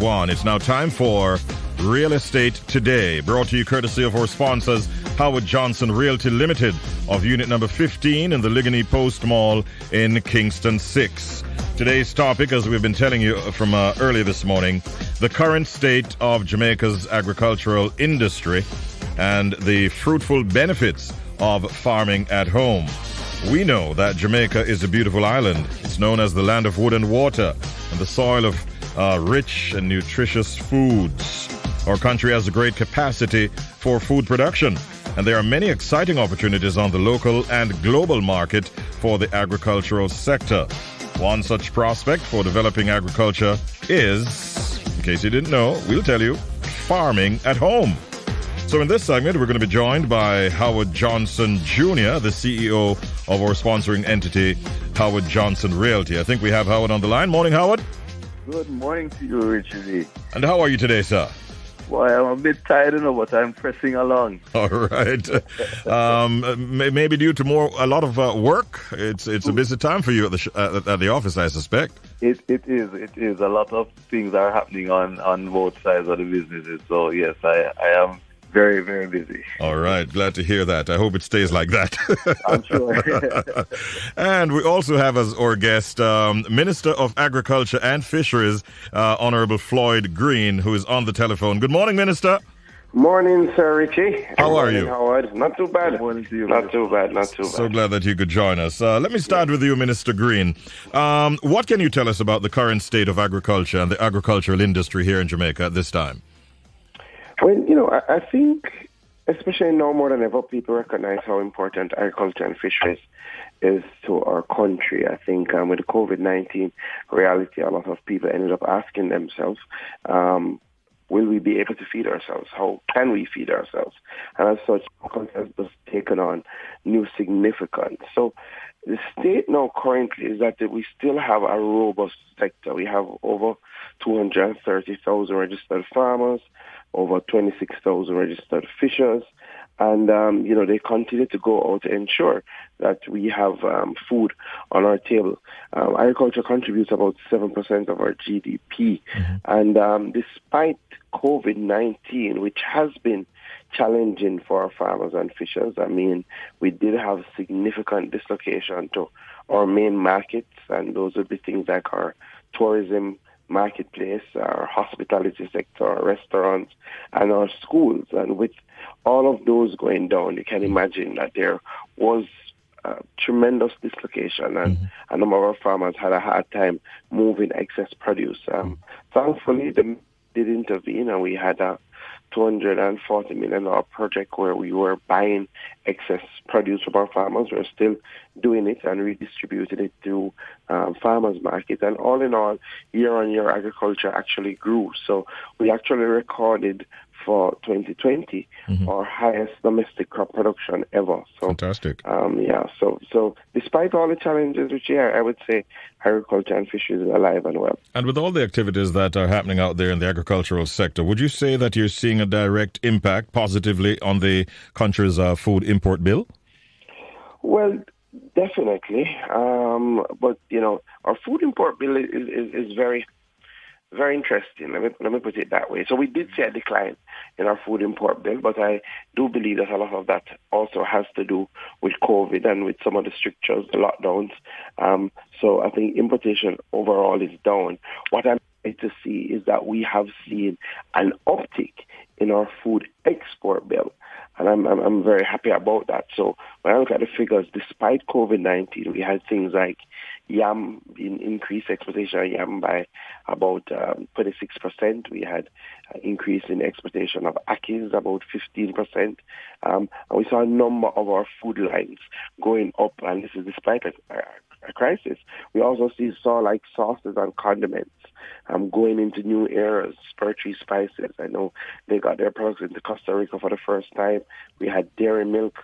It's now time for Real Estate Today, brought to you courtesy of our sponsors, Howard Johnson Realty Limited, of unit number 15 in the Ligony Post Mall in Kingston 6. Today's topic, as we've been telling you from earlier this morning, the current state of Jamaica's agricultural industry and the fruitful benefits of farming at home. We know that Jamaica is a beautiful island. It's known as the land of wood and water and the soil of rich and nutritious foods. Our country has a great capacity for food production, and there are many exciting opportunities on the local and global market for the agricultural sector. One such prospect for developing agriculture is, in case you didn't know, we'll tell you, farming at home. So in this segment, we're going to be joined by Howard Johnson Jr., the CEO of our sponsoring entity, Howard Johnson Realty. I think we have Howard on the line. Morning, Howard. Good morning to you, Richie. And how are you today, sir? Well, I'm a bit tired, but I'm pressing along. All right. Maybe due to a lot of work. It's a busy time for you at the office, I suspect. It is. A lot of things are happening on both sides of the businesses. So yes, I am very, very busy. All right. Glad to hear that. I hope it stays like that. I'm sure. And we also have as our guest Minister of Agriculture and Fisheries, Honourable Floyd Green, who is on the telephone. Good morning, Minister. Morning, Sir Richie. How are you? Howard. Not too bad. Good morning to you. Not too bad. So glad that you could join us. Let me start with you, Minister Green. What can you tell us about the current state of agriculture and the agricultural industry here in Jamaica at this time? Well, I think, especially now more than ever, people recognize how important agriculture and fisheries is to our country. I think with the COVID-19 reality, a lot of people ended up asking themselves, will we be able to feed ourselves? How can we feed ourselves? And as such, agriculture has taken on new significance. So the state now currently is that we still have a robust sector. We have over 230,000 registered farmers, over 26,000 registered fishers, and they continue to go out to ensure that we have food on our table. Agriculture contributes about 7% of our GDP, and despite COVID-19, which has been challenging for our farmers and fishers, we did have significant dislocation to our main markets, and those would be things like our tourism marketplace, our hospitality sector, our restaurants, and our schools. And with all of those going down, you can imagine that there was tremendous dislocation, and a number of our farmers had a hard time moving excess produce. Thankfully, they did intervene, and we had a $240 million project where we were buying excess produce from our farmers. We're still doing it and redistributing it to farmers market. And all in all, year-on-year agriculture actually grew. So we actually recorded for 2020 our highest domestic crop production ever. So, fantastic. So despite all the challenges, which I would say agriculture and fisheries is alive and well. And with all the activities that are happening out there in the agricultural sector, would you say that you're seeing a direct impact positively on the country's food import bill? Well, definitely. But, our food import bill is very, very interesting. Let me put it that way. So we did see a decline in our food import bill, but I do believe that a lot of that also has to do with COVID and with some of the strictures, the lockdowns. So I think importation overall is down. What I'm like to see is that we have seen an uptick in our food export bill. And I'm very happy about that. So when I look at the figures, despite COVID-19, we had things like yam, increased exportation of yam by about 26%. We had an increase in exportation of akis, about 15%. And we saw a number of our food lines going up, and this is despite a crisis. We also saw like sauces and condiments going into new areas, Spurtree spices. I know they got their products into Costa Rica for the first time. We had dairy milk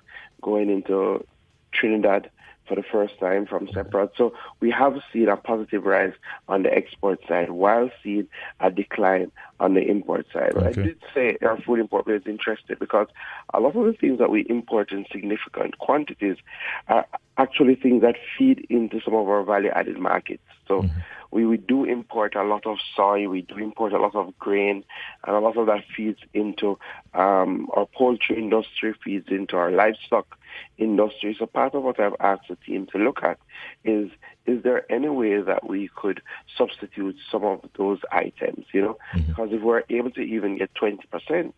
going into Trinidad for the first time from separate. So we have seen a positive rise on the export side while seeing a decline on the import side. Okay. I did say our food importer is interested because a lot of the things that we import in significant quantities are actually things that feed into some of our value-added markets. So we do import a lot of soy, we do import a lot of grain, and a lot of that feeds into our poultry industry, feeds into our livestock industry. So part of what I've asked the team to look at is there any way that we could substitute some of those items, Because if we're able to even get 20%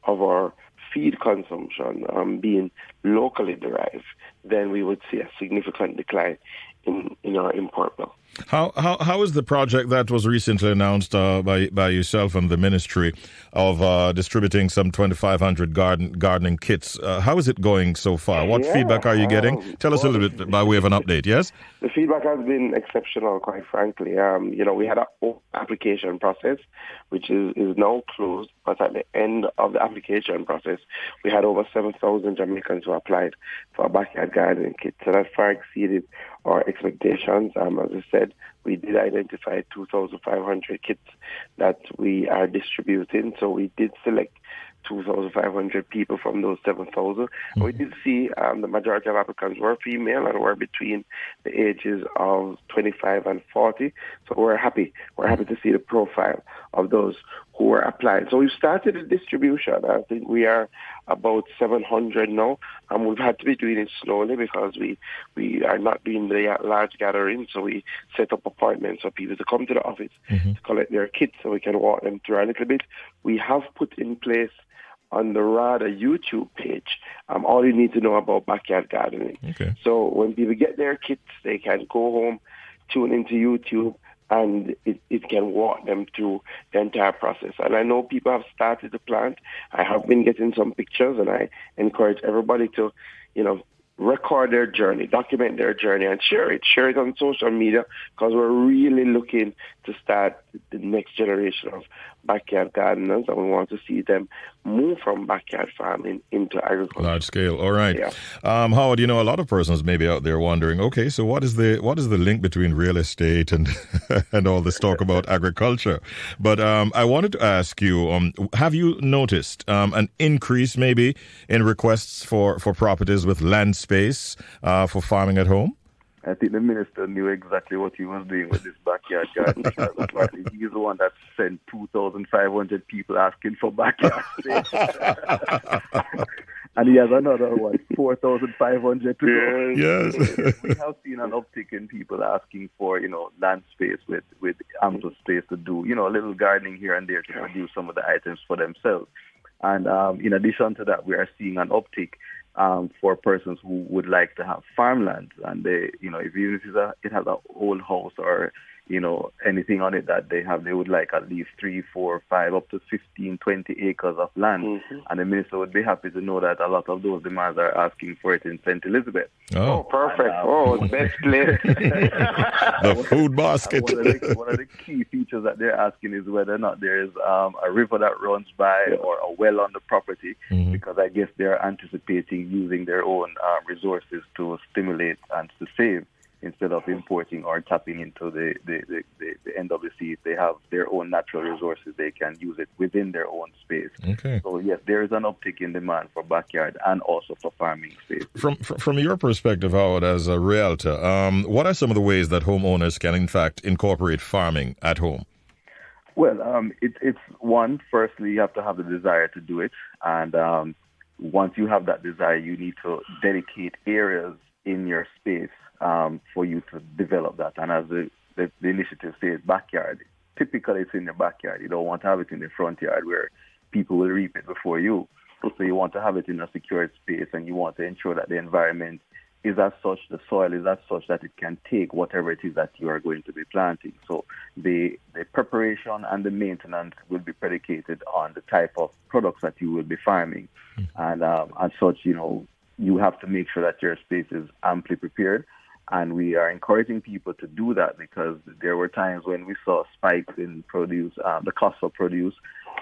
of our feed consumption being locally derived, then we would see a significant decline in our import bill. How is the project that was recently announced by yourself and the ministry of distributing some 2,500 gardening kits? How is it going so far? What feedback are you getting? Tell us a little bit by way of an update, yes? The feedback has been exceptional, quite frankly. We had an application process, which is now closed, but at the end of the application process, we had over 7,000 Jamaicans who applied for a backyard gardening kit. So that far exceeded our expectations. As I said, we did identify 2,500 kits that we are distributing. So we did select 2,500 people from those 7,000. We did see the majority of applicants were female and were between the ages of 25 and 40. So we're happy. We're happy to see the profile of those who were applying. So we've started the distribution. I think we are about 700 now, and we've had to be doing it slowly because we are not doing the large gathering. So we set up appointments for people to come to the office to collect their kits so we can walk them through a little bit. We have put in place on the RADA YouTube page, all you need to know about backyard gardening. Okay. So when people get their kits, they can go home, tune into YouTube, and it can walk them through the entire process. And I know people have started to plant. I have been getting some pictures, and I encourage everybody to, record their journey, document their journey, and share it. Share it on social media because we're really looking to start the next generation of backyard gardeners, and we want to see them move from backyard farming into agriculture. Large scale. All right. Yeah. Howard, a lot of persons may be out there wondering, okay, so what is the link between real estate and and all this talk about agriculture? But I wanted to ask you, have you noticed an increase maybe in requests for properties with land space for farming at home? I think the minister knew exactly what he was doing with this backyard garden. He's the one that sent 2,500 people asking for backyard space. And he has another 4,500 to go. Yes. We have seen an uptick in people asking for, land space with ample space to do, a little gardening here and there to produce some of the items for themselves. And in addition to that, we are seeing an uptick for persons who would like to have farmland, and they, if it has an old house or anything on it that they would like at least 3, 4, 5, up to 15, 20 acres of land. And the minister would be happy to know that a lot of those demands are asking for it in St. Elizabeth. Oh, perfect. The best place. The food basket. One of the key features that they're asking is whether or not there is a river that runs by or a well on the property, because I guess they're anticipating using their own resources to stimulate and to save, instead of importing or tapping into the NWC. If they have their own natural resources, they can use it within their own space. Okay. So yes, there is an uptick in demand for backyard and also for farming space. From your perspective, Howard, as a realtor, what are some of the ways that homeowners can in fact incorporate farming at home? Well, it's one, firstly, you have to have the desire to do it. And once you have that desire, you need to dedicate areas in your space for you to develop that. And as the initiative says, backyard, typically it's in your backyard. You don't want to have it in the front yard where people will reap it before you. So you want to have it in a secured space, and you want to ensure that the environment is as such, the soil is as such that it can take whatever it is that you are going to be planting. So the preparation and the maintenance will be predicated on the type of products that you will be farming. And as such, you have to make sure that your space is amply prepared. And we are encouraging people to do that, because there were times when we saw spikes in produce, the cost of produce,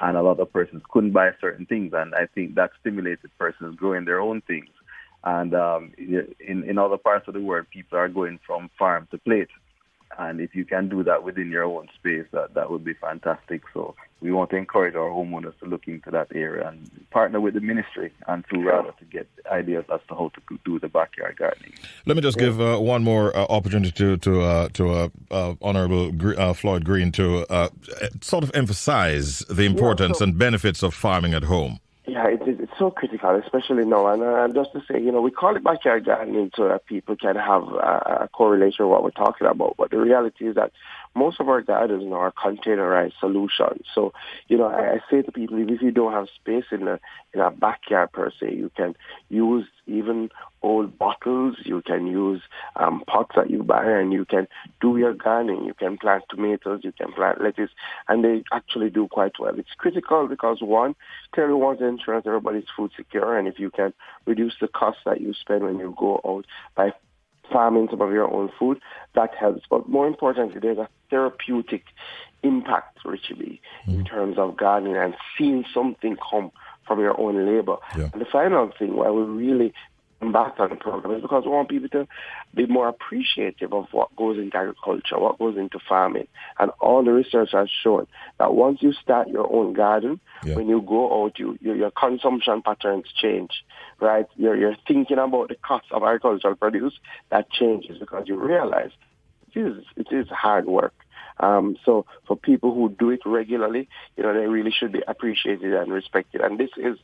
and a lot of persons couldn't buy certain things. And I think that stimulated persons growing their own things. And in other parts of the world, people are going from farm to plate. And if you can do that within your own space, that would be fantastic. So we want to encourage our homeowners to look into that area and partner with the ministry and to get ideas as to how to do the backyard gardening. Let me just give one more opportunity to Honourable Floyd Green to sort of emphasize the importance and benefits of farming at home. Yeah, it's so critical, especially now. And just to say, we call it backyard gardening so that people can have a correlation with what we're talking about. But the reality is that most of our gardens now are containerized solutions. So, I say to people, if you don't have space in a backyard per se, you can use even old bottles, you can use pots that you buy, and you can do your gardening. You can plant tomatoes, you can plant lettuce, and they actually do quite well. It's critical because, one, clearly want to ensure that everybody's food secure, and if you can reduce the cost that you spend when you go out by farming some of your own food, that helps. But more importantly, there's a therapeutic impact, Richie, in terms of gardening and seeing something come from your own labor. Yeah. And the final thing why we really embarked on the program is because we want people to be more appreciative of what goes into agriculture, what goes into farming. And all the research has shown that once you start your own garden, when you go out, your consumption patterns change, right? You're thinking about the cost of agricultural produce, that changes because you realize it is hard work. So for people who do it regularly, they really should be appreciated and respected. And this is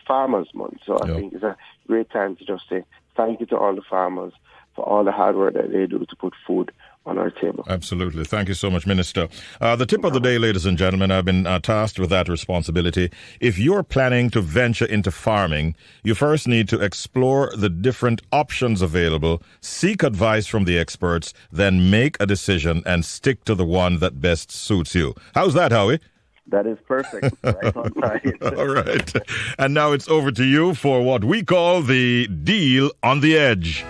Farmers Month, so I think it's a great time to just say thank you to all the farmers for all the hard work that they do to put food on our table. Absolutely. Thank you so much, Minister. The tip of the day, ladies and gentlemen, I've been tasked with that responsibility. If you're planning to venture into farming, you first need to explore the different options available, seek advice from the experts, then make a decision and stick to the one that best suits you. How's that, Howie? That is perfect. Right on time. All right. And now it's over to you for what we call the Deal on the Edge.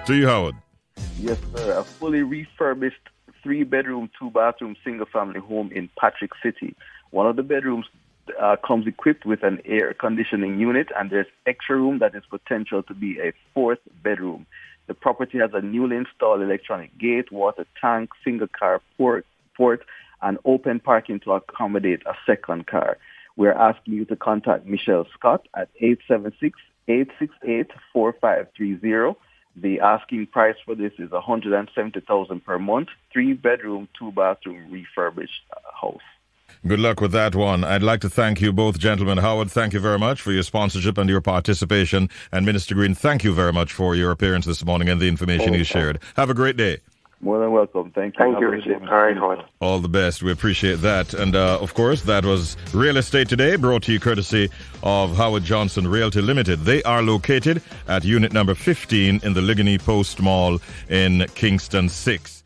To you, Howard. Yes, sir. A fully refurbished 3-bedroom, 2-bathroom, single-family home in Patrick City. One of the bedrooms comes equipped with an air conditioning unit, and there's extra room that is potential to be a 4th bedroom. The property has a newly installed electronic gate, water tank, single-car port, and open parking to accommodate a second car. We're asking you to contact Michelle Scott at 876-868-4530. The asking price for this is $170,000 per month, 3-bedroom, 2-bathroom refurbished house. Good luck with that one. I'd like to thank you both, gentlemen. Howard, thank you very much for your sponsorship and your participation. And Minister Green, thank you very much for your appearance this morning and the information you shared. Have a great day. More than welcome. Thank you. Thank you, Richard. All right, Howard. All the best. We appreciate that. And, of course, that was Real Estate Today, brought to you courtesy of Howard Johnson Realty Limited. They are located at unit number 15 in the Ligony Post Mall in Kingston 6.